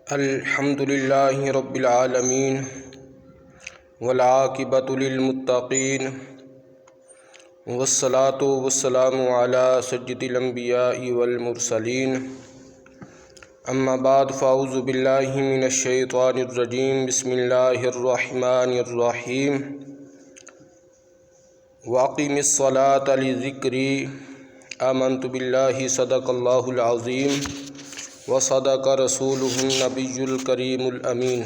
الحمد للہ رب العالمین والعاقبۃ للمتقین والصلاة والسلام علی سید الانبیاء والمرسلین اما بعد فاعوذ باللہ من الشیطان الرجیم بسم اللہ الرحمن الرحیم واقم الصلاة لذکری آمنت باللہ صدق اللہ العظیم وصدق رسولہ النبی الکریم الامین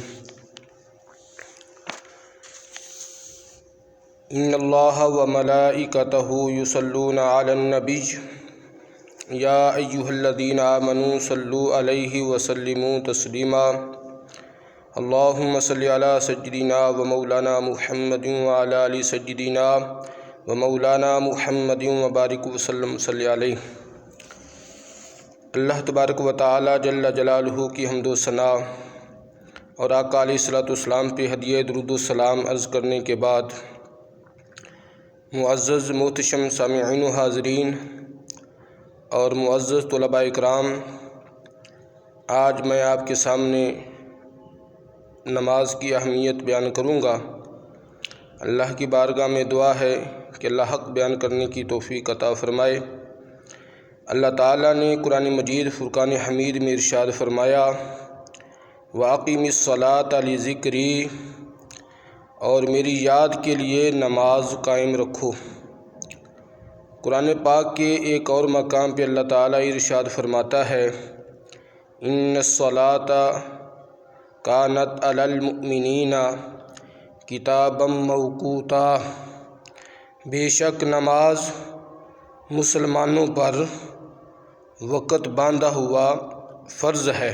ان اللہ وملائکتہ یصلون علی النبی یا ایہا الذین آمنوا صلوا علیہ وسلموا تسلیما اللہم صلی علی سیدنا ومولانا محمد وعلی آل سیدنا ومولانا محمد وبارک وسلم صلی علیہ۔ اللہ تبارک و تعالی جل جلالہ کی حمد و ثنا اور آقا علیہ الصلوۃ والسلام پہ ہدیہ درود و سلام عرض کرنے کے بعد، معزز محتشم سامعین و حاضرین اور معزز طلباء اکرام، آج میں آپ کے سامنے نماز کی اہمیت بیان کروں گا۔ اللہ کی بارگاہ میں دعا ہے کہ اللہ حق بیان کرنے کی توفیق عطا فرمائے۔ اللہ تعالیٰ نے قرآن مجید فرقان حمید میں ارشاد فرمایا، وَأَقِمِ الصَّلَاةَ لِذِكْرِی، اور میری یاد کے لیے نماز قائم رکھو۔ قرآن پاک کے ایک اور مقام پہ اللہ تعالیٰ ارشاد فرماتا ہے، إِنَّ الصَّلَاةَ كَانَتْ عَلَى الْمُؤْمِنِينَ كِتَابًا مَوْقُوتًا، بے شک نماز مسلمانوں پر وقت باندھا ہوا فرض ہے۔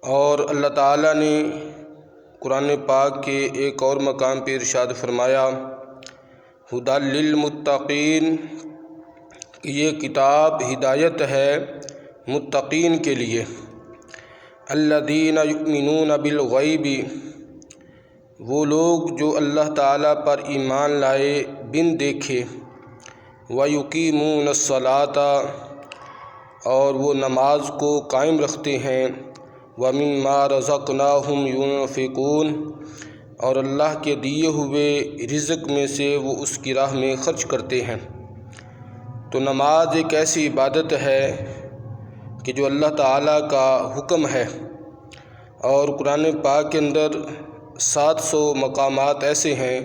اور اللہ تعالیٰ نے قرآن پاک کے ایک اور مقام پہ ارشاد فرمایا، ھدی للمتقین، کہ یہ کتاب ہدایت ہے متقین کے لیے۔ الذین یؤمنون بالغیب، وہ لوگ جو اللہ تعالیٰ پر ایمان لائے بن دیکھے۔ وَيُقِيمُونَ الصَّلَاةَ، اور وہ نماز کو قائم رکھتے ہیں۔ وَمِمَّا رَزَقْنَاهُمْ يُنْفِقُونَ، اور اللہ کے دیے ہوئے رزق میں سے وہ اس کی راہ میں خرچ کرتے ہیں۔ تو نماز ایک ایسی عبادت ہے کہ جو اللہ تعالیٰ کا حکم ہے، اور قرآن پاک کے اندر 700 مقامات ایسے ہیں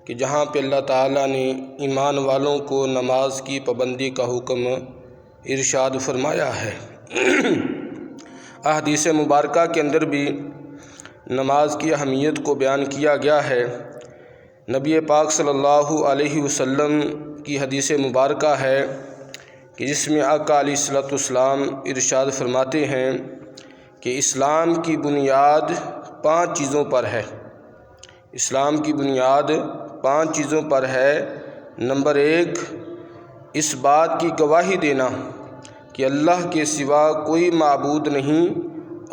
کہ جہاں پہ اللہ تعالیٰ نے ایمان والوں کو نماز کی پابندی کا حکم ارشاد فرمایا ہے۔ احادیث مبارکہ کے اندر بھی نماز کی اہمیت کو بیان کیا گیا ہے۔ نبی پاک صلی اللہ علیہ وسلم کی حدیث مبارکہ ہے کہ جس میں آقا علیہ الصلوۃ والسلام ارشاد فرماتے ہیں کہ اسلام کی بنیاد 5 چیزوں پر ہے۔ اسلام کی بنیاد 5 چیزوں پر ہے۔ نمبر 1، اس بات کی گواہی دینا کہ اللہ کے سوا کوئی معبود نہیں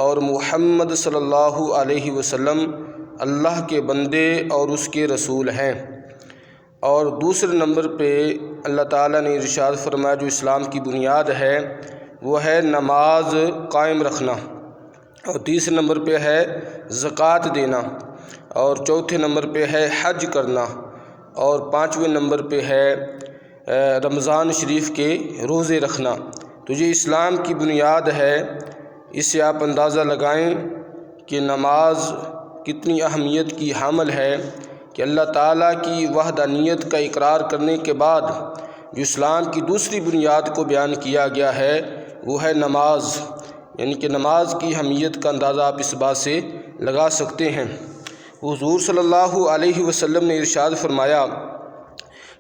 اور محمد صلی اللہ علیہ وسلم اللہ کے بندے اور اس کے رسول ہیں۔ اور دوسرے نمبر پہ اللہ تعالیٰ نے ارشاد فرمایا جو اسلام کی بنیاد ہے وہ ہے نماز قائم رکھنا، اور تیسرے نمبر پہ ہے زکوٰۃ دینا، اور چوتھے نمبر پہ ہے حج کرنا، اور 5ویں نمبر پہ ہے رمضان شریف کے روزے رکھنا۔ تو یہ اسلام کی بنیاد ہے۔ اس سے آپ اندازہ لگائیں کہ نماز کتنی اہمیت کی حامل ہے کہ اللہ تعالیٰ کی وحدانیت کا اقرار کرنے کے بعد جو اسلام کی دوسری بنیاد کو بیان کیا گیا ہے وہ ہے نماز، یعنی کہ نماز کی اہمیت کا اندازہ آپ اس بات سے لگا سکتے ہیں۔ حضور صلی اللہ علیہ وسلم نے ارشاد فرمایا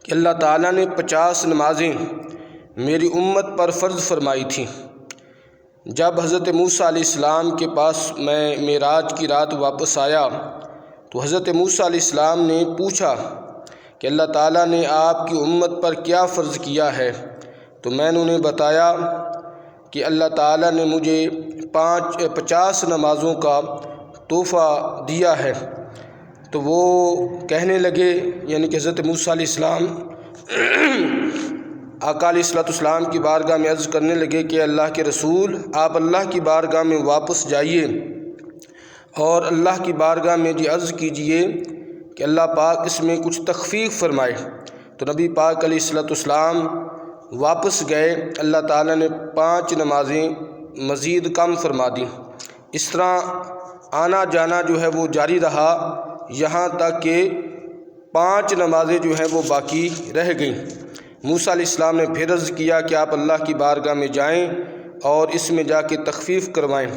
کہ اللہ تعالیٰ نے 50 نمازیں میری امت پر فرض فرمائی تھیں۔ جب حضرت موسیٰ علیہ السلام کے پاس میں معراج کی رات واپس آیا تو حضرت موسیٰ علیہ السلام نے پوچھا کہ اللہ تعالیٰ نے آپ کی امت پر کیا فرض کیا ہے؟ تو میں نے انہیں بتایا کہ اللہ تعالیٰ نے مجھے 50 نمازوں کا تحفہ دیا ہے۔ تو وہ کہنے لگے، یعنی کہ حضرت موسیٰ علیہ السلام آقا علیہ الصلوۃ والسلام کی بارگاہ میں عرض کرنے لگے کہ اللہ کے رسول، آپ اللہ کی بارگاہ میں واپس جائیے اور اللہ کی بارگاہ میں یہ عرض کیجئے کہ اللہ پاک اس میں کچھ تخفیف فرمائے۔ تو نبی پاک علیہ الصلوۃ والسلام واپس گئے، اللہ تعالیٰ نے 5 نمازیں مزید کم فرما دیں۔ اس طرح آنا جانا جو ہے وہ جاری رہا، یہاں تک کہ 5 نمازیں جو ہیں وہ باقی رہ گئیں۔ موسیٰ علیہ السلام نے پھر عرض کیا کہ آپ اللہ کی بارگاہ میں جائیں اور اس میں جا کے تخفیف کروائیں۔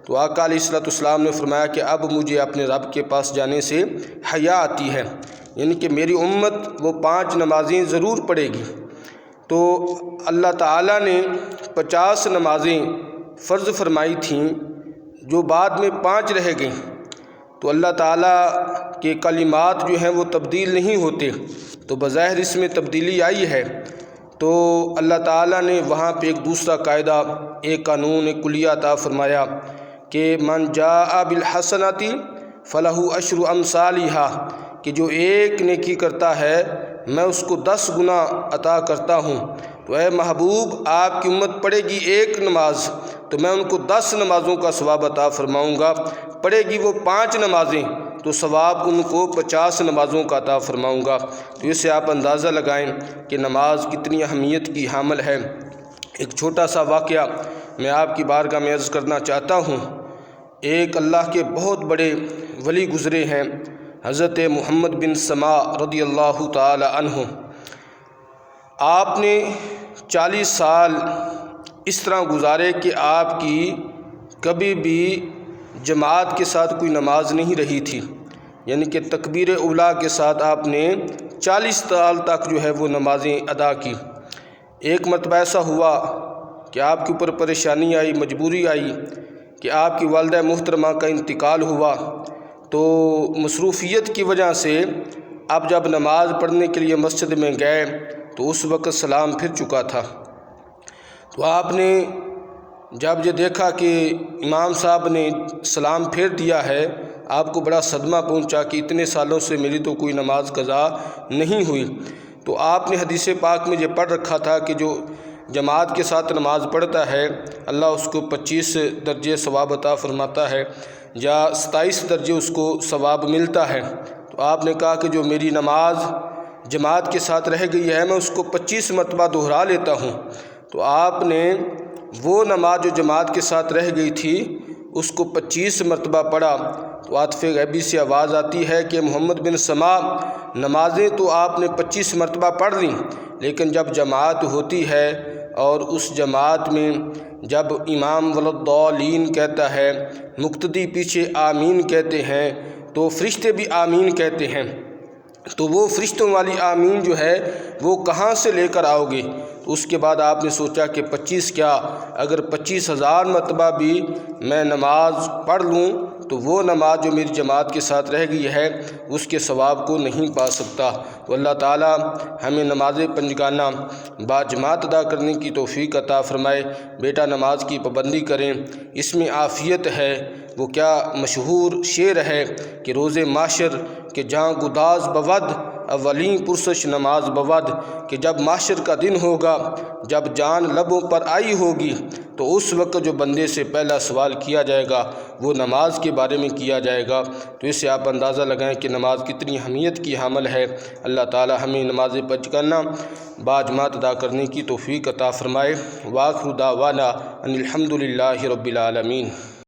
تو آقا علیہ الصلوۃ والسلام نے فرمایا کہ اب مجھے اپنے رب کے پاس جانے سے حیا آتی ہے، یعنی کہ میری امت وہ 5 نمازیں ضرور پڑھے گی۔ تو اللہ تعالیٰ نے 50 نمازیں فرض فرمائی تھیں جو بعد میں 5 رہ گئیں۔ تو اللہ تعالیٰ کے کلمات جو ہیں وہ تبدیل نہیں ہوتے، تو بظاہر اس میں تبدیلی آئی ہے۔ تو اللہ تعالیٰ نے وہاں پہ ایک دوسرا قاعدہ، ایک قانون، ایک کلیہ عطا فرمایا کہ من جاء بالحسنۃ فلہ عشر امثالھا، کہ جو ایک نیکی کرتا ہے میں اس کو 10 گنا عطا کرتا ہوں۔ تو اے محبوب، آپ کی امت پڑھے گی ایک نماز تو میں ان کو 10 نمازوں کا ثواب عطا فرماؤں گا، پڑھے گی وہ 5 نمازیں تو ثواب ان کو 50 نمازوں کا عطا فرماؤں گا۔ تو اس سے آپ اندازہ لگائیں کہ نماز کتنی اہمیت کی حامل ہے۔ ایک چھوٹا سا واقعہ میں آپ کی بارگاہ میں عرض کرنا چاہتا ہوں۔ ایک اللہ کے بہت بڑے ولی گزرے ہیں، حضرت محمد بن سما رضی اللہ تعالی عنہ۔ آپ نے 40 سال اس طرح گزارے کہ آپ کی کبھی بھی جماعت کے ساتھ کوئی نماز نہیں رہی تھی، یعنی کہ تکبیر اولیٰ کے ساتھ آپ نے 40 سال تک جو ہے وہ نمازیں ادا کی۔ ایک مرتبہ ایسا ہوا کہ آپ کے اوپر پریشانی آئی، مجبوری آئی کہ آپ کی والدہ محترمہ کا انتقال ہوا۔ تو مصروفیت کی وجہ سے اب جب نماز پڑھنے کے لیے مسجد میں گئے تو اس وقت سلام پھر چکا تھا۔ تو آپ نے جب یہ دیکھا کہ امام صاحب نے سلام پھیر دیا ہے، آپ کو بڑا صدمہ پہنچا کہ اتنے سالوں سے میری تو کوئی نماز قضا نہیں ہوئی۔ تو آپ نے حدیث پاک میں یہ پڑھ رکھا تھا کہ جو جماعت کے ساتھ نماز پڑھتا ہے اللہ اس کو 25 درجے ثواب عطا فرماتا ہے، یا 27 درجے اس کو ثواب ملتا ہے۔ تو آپ نے کہا کہ جو میری نماز جماعت کے ساتھ رہ گئی ہے میں اس کو 25 مرتبہ دہرا لیتا ہوں۔ تو آپ نے وہ نماز جو جماعت کے ساتھ رہ گئی تھی اس کو 25 مرتبہ پڑھا۔ تو عاطف غیبی سے آواز آتی ہے کہ محمد بن سما، نمازیں تو آپ نے 25 مرتبہ پڑھ لیں، لیکن جب جماعت ہوتی ہے اور اس جماعت میں جب امام وللضالین کہتا ہے، مقتدی پیچھے آمین کہتے ہیں، تو فرشتے بھی آمین کہتے ہیں، تو وہ فرشتوں والی آمین جو ہے وہ کہاں سے لے کر آؤ گے؟ تو اس کے بعد آپ نے سوچا کہ 25 کیا، اگر 25,000 مرتبہ بھی میں نماز پڑھ لوں تو وہ نماز جو میری جماعت کے ساتھ رہ گئی ہے اس کے ثواب کو نہیں پا سکتا۔ تو اللہ تعالیٰ ہمیں نماز پنجگانہ باجماعت ادا کرنے کی توفیق عطا فرمائے۔ بیٹا نماز کی پابندی کریں، اس میں عافیت ہے۔ وہ کیا مشہور شعر ہے کہ روز معاشر کہ جہاں گداز بود اولین پرسش نماز بود، کہ جب معاشر کا دن ہوگا، جب جان لبوں پر آئی ہوگی تو اس وقت جو بندے سے پہلا سوال کیا جائے گا وہ نماز کے بارے میں کیا جائے گا۔ تو اس سے آپ اندازہ لگائیں کہ نماز کتنی اہمیت کی حامل ہے۔ اللہ تعالی ہمیں نماز پنجگانہ باجماعت ادا کرنے کی توفیق عطا فرمائے۔ وآخر دعوانا ان الحمد للہ رب العالمین۔